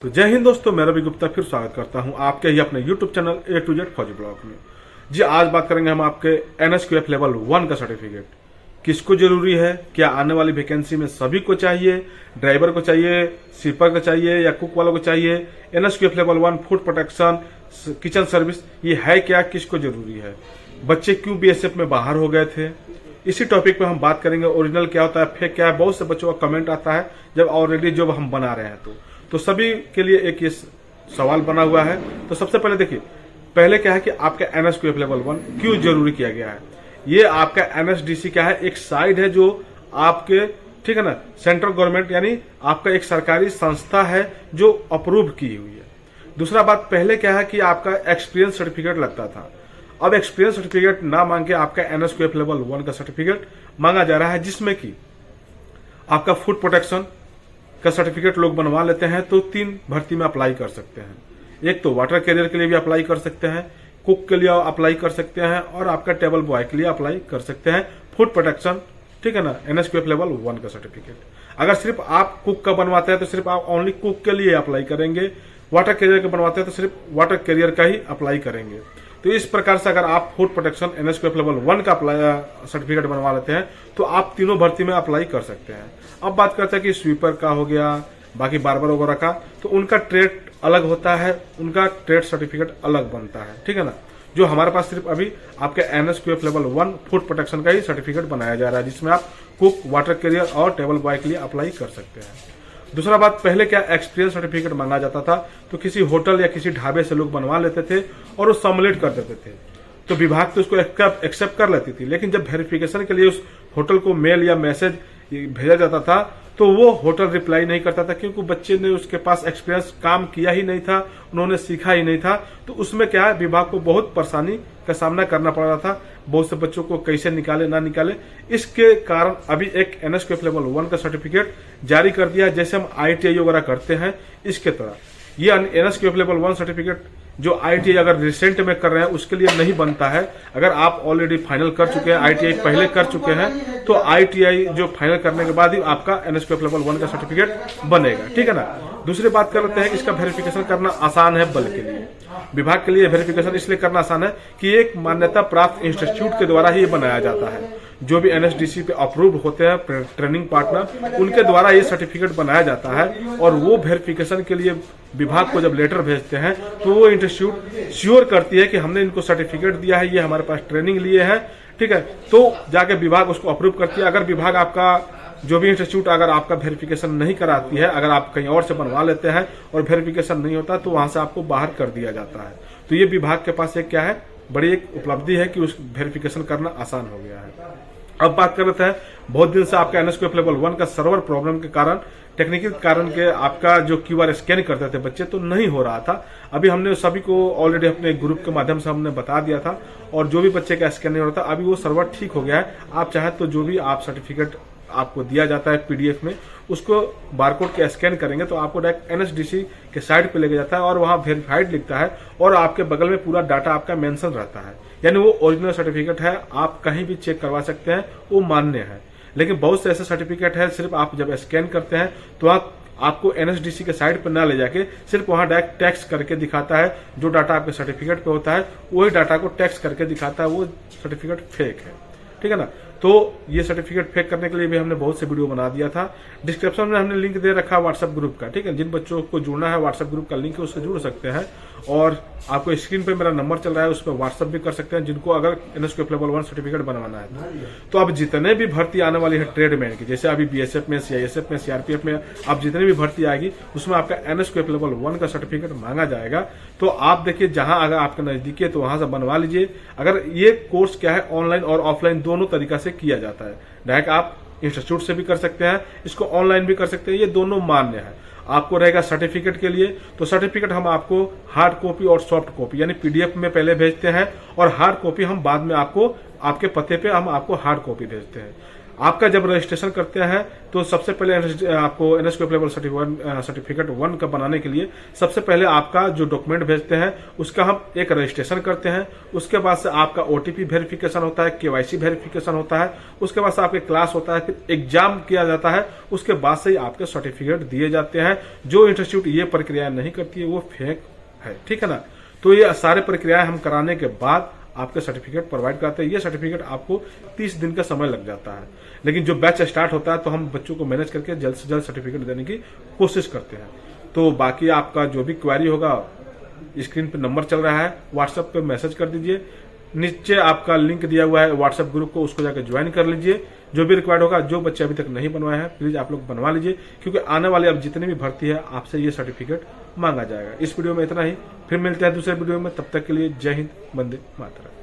तो जय हिंद दोस्तों, मैं रवि गुप्ता फिर स्वागत करता हूं आपके ही अपने YouTube channel A to Z फौजी ब्लॉग में। जी आज बात करेंगे हम आपके NSQF लेवल 1 का सर्टिफिकेट किसको जरूरी है, क्या आने वाली वैकेंसी में सभी को चाहिए, ड्राइवर को चाहिए, स्वीपर को चाहिए या कुक वालों को चाहिए। NSQF level 1 food protection kitchen service ये है क्या, किसको जरूरी है, बच्चे क्यों BSF में बाहर हो गए थे, इसी टॉपिक पे हम बात करेंगे। ओरिजिनल क्या होता है, फेक क्या है। बहुत से बच्चों का कमेंट आता है जब ऑलरेडी जब हम बना रहे हैं तो सभी के लिए एक ये सवाल बना हुआ है। तो सबसे पहले देखिए, पहले क्या है कि आपका NSQF लेवल 1 क्यों जरूरी किया गया है। ये आपका NSDC क्या है, एक साइड है जो आपके, ठीक है ना, सेंट्रल गवर्नमेंट यानी आपका एक सरकारी संस्था है जो अप्रूव की हुई है। दूसरा बात, पहले क्या है कि आपका एक्सपीरियंस सर्टिफिकेट लगता था, अब एक्सपीरियंस सर्टिफिकेट ना मांग के आपका NSQF लेवल 1 का सर्टिफिकेट मांगा जा रहा है, जिसमें कि आपका फूड प्रोटेक्शन का सर्टिफिकेट लोग बनवा लेते हैं तो 3 भर्ती में अप्लाई कर सकते हैं। एक तो वाटर कैरियर के लिए भी अप्लाई कर सकते हैं, कुक के लिए अप्लाई कर सकते हैं और आपका टेबल बॉय के लिए अप्लाई कर सकते हैं फूड प्रोटेक्शन, ठीक है ना, NSQF लेवल 1 का सर्टिफिकेट। अगर सिर्फ आप कुक का बनवाते हैं तो सिर्फ आप ओनली कुक के लिए अप्लाई करेंगे, वाटर कैरियर का बनवाते हैं तो सिर्फ वाटर कैरियर का ही अप्लाई करेंगे। तो इस प्रकार से अगर आप फूड प्रोटेक्शन NSQF लेवल 1 का सर्टिफिकेट बनवा लेते हैं तो आप तीनों भर्ती में अप्लाई कर सकते हैं। अब बात करते हैं कि स्वीपर का हो गया, बाकी बार्बर वगैरह का, तो उनका ट्रेड अलग होता है, उनका ट्रेड सर्टिफिकेट अलग बनता है, ठीक है ना। जो हमारे पास सिर्फ अभी आपके NSQF लेवल 1 फूड प्रोटेक्शन का ही सर्टिफिकेट बनाया जा रहा है, जिसमें आप कुक, वाटर कैरियर और टेबल बॉय के लिए अप्लाई कर सकते हैं। दूसरा बात, पहले क्या एक्सपीरियंस सर्टिफिकेट मांगा जाता था तो किसी होटल या किसी ढाबे से लोग बनवा लेते थे और वो सम्मिलित कर देते थे, तो विभाग तो उसको एक्सेप्ट कर लेती थी। लेकिन जब वेरिफिकेशन के लिए उस होटल को मेल या मैसेज भेजा जाता था तो वो होटल रिप्लाई नहीं करता था, क्योंकि बच्चे ने उसके पास एक्सपीरियंस काम किया ही नहीं था, उन्होंने सीखा ही नहीं था। तो उसमें क्या है, विभाग को बहुत परेशानी का सामना करना पड़ रहा था, बहुत से बच्चों को कैसे निकाले ना निकाले। इसके कारण अभी एक NSQF लेवल 1 का सर्टिफिकेट जारी कर दिया, जैसे हम ITI वगैरह करते हैं इसके तरह। ये NSQF लेवल 1 सर्टिफिकेट जो ITI अगर रिसेंट में कर रहे हैं उसके लिए नहीं बनता है। अगर आप ऑलरेडी फाइनल कर चुके हैं, ITI पहले कर चुके हैं, तो ITI जो फाइनल करने के बाद ही आपका NSQF लेवल 1 का सर्टिफिकेट बनेगा, ठीक है ना। दूसरी बात कर लेते हैं, इसका वेरिफिकेशन करना आसान है बल के लिए, विभाग के लिए वेरिफिकेशन इसलिए करना आसान है कि एक मान्यता प्राप्त इंस्टीट्यूट के द्वारा ही बनाया जाता है। जो भी NSDC पे अप्रूव होते हैं ट्रेनिंग पार्टनर, उनके द्वारा ये सर्टिफिकेट बनाया जाता है और वो वेरिफिकेशन के लिए विभाग को जब लेटर भेजते हैं तो वो इंस्टीट्यूट श्योर करती है कि हमने इनको सर्टिफिकेट दिया है, ये हमारे पास ट्रेनिंग लिए हैं, ठीक है, तो जाके विभाग उसको अप्रूव करती है। अगर विभाग आपका जो भी इंस्टीट्यूट अगर आपका वेरिफिकेशन नहीं कराती है, अगर आप कहीं और से बनवा लेते हैं और वेरिफिकेशन नहीं होता तो वहां से आपको बाहर कर दिया जाता है। तो ये विभाग के पास एक क्या है, बड़ी एक उपलब्धि है कि उस वेरिफिकेशन करना आसान हो गया है। अब बात कर लेते हैं, बहुत दिन से आपका NSQF लेवल 1 का सर्वर प्रॉब्लम के कारण, टेक्निकल कारण के आपका जो QR स्कैन करते थे बच्चे तो नहीं हो रहा था। अभी हमने सभी को ऑलरेडी अपने ग्रुप के माध्यम से हमने बता दिया था और जो भी बच्चे का स्कैन नहीं हो रहा था, अभी वो सर्वर ठीक हो गया है। आप चाहे तो जो भी आप सर्टिफिकेट आपको दिया जाता है PDF में, उसको बारकोड के स्कैन करेंगे तो आपको डायरेक्ट NSDC के साइट पे लेके जाता है और वहां वेरीफाइड लिखता है और आपके बगल में पूरा डाटा आपका मेंशन रहता है, यानी वो ओरिजिनल सर्टिफिकेट है, आप कहीं भी चेक करवा सकते हैं, वो मान्य है। लेकिन बहुत से ऐसे सर्टिफिकेट है सिर्फ आप जब स्कैन करते हैं तो आपको NSDC के साइट पर ना ले जाके सिर्फ वहां डायरेक्ट टैक्स करके दिखाता है, जो डाटा आपके सर्टिफिकेट पे होता है वही डाटा को टैक्स करके दिखाता है, वो सर्टिफिकेट फेक है, ठीक है ना। तो ये सर्टिफिकेट फेक करने के लिए भी हमने बहुत से वीडियो बना दिया था। डिस्क्रिप्शन में हमने लिंक दे रखा है व्हाट्सएप ग्रुप का, ठीक है, जिन बच्चों को जुड़ना है व्हाट्सएप ग्रुप का लिंक है, उससे जुड़ सकते हैं। और आपको स्क्रीन पे मेरा नंबर चल रहा है, उस पर व्हाट्सएप भी कर सकते हैं जिनको अगर NSQF लेवल 1 सर्टिफिकेट बनवाना है। तो अब जितने भी भर्ती आने वाली है ट्रेडमैन की, जैसे अभी BSF में, CISF में, CRPF में, अब जितने भी भर्ती आएगी उसमें आपका NSQF लेवल 1 का सर्टिफिकेट मांगा जाएगा। तो आप देखिए, जहां अगर आपके नजदीकी है तो वहां से बनवा लीजिए। अगर ये कोर्स क्या है, ऑनलाइन और ऑफलाइन दोनों तरीका से किया जाता है। डायरेक्ट आप इंस्टीट्यूट से भी कर सकते हैं, इसको ऑनलाइन भी कर सकते हैं, ये दोनों मान्य है। आपको रहेगा सर्टिफिकेट के लिए, तो सर्टिफिकेट हम आपको हार्ड कॉपी और सॉफ्ट कॉपी यानी PDF में पहले भेजते हैं और हार्ड कॉपी हम बाद में आपको आपके पते पे हम आपको हार्ड कॉपी भेजते हैं। आपका जब रजिस्ट्रेशन करते हैं तो सबसे पहले आपको NSQF लेवल सर्टिफिकेट 1 का बनाने के लिए सबसे पहले आपका जो डॉक्यूमेंट भेजते हैं उसका हम एक रजिस्ट्रेशन करते हैं। उसके बाद से आपका OTP वेरिफिकेशन होता है, KYC वेरिफिकेशन होता है, उसके बाद से आपके क्लास होता है, फिर एग्जाम किया जाता है, उसके बाद से ही आपके सर्टिफिकेट दिए जाते हैं। जो इंस्टीट्यूट ये प्रक्रिया नहीं करती है वो फेक है, ठीक है ना। तो ये सारे प्रक्रियाएं हम कराने के बाद आपके सर्टिफिकेट प्रोवाइड करते हैं। ये सर्टिफिकेट आपको 30 दिन का समय लग जाता है, लेकिन जो बैच स्टार्ट होता है तो हम बच्चों को मैनेज करके जल्द से जल्द सर्टिफिकेट देने की कोशिश करते हैं। तो बाकी आपका जो भी क्वेरी होगा, स्क्रीन पे नंबर चल रहा है, व्हाट्सएप पे मैसेज कर दीजिए। नीचे आपका लिंक दिया हुआ है व्हाट्सएप ग्रुप को, उसको जाकर ज्वाइन कर लीजिए। जो भी रिक्वायर्ड होगा, जो बच्चे अभी तक नहीं बनवाए हैं प्लीज आप लोग बनवा लीजिए, क्योंकि आने वाले अब जितनी भी भर्ती है आपसे ये सर्टिफिकेट मांगा जाएगा। इस वीडियो में इतना ही, फिर मिलते हैं दूसरे वीडियो में। तब तक के लिए जय हिंद, वंदे मातरम।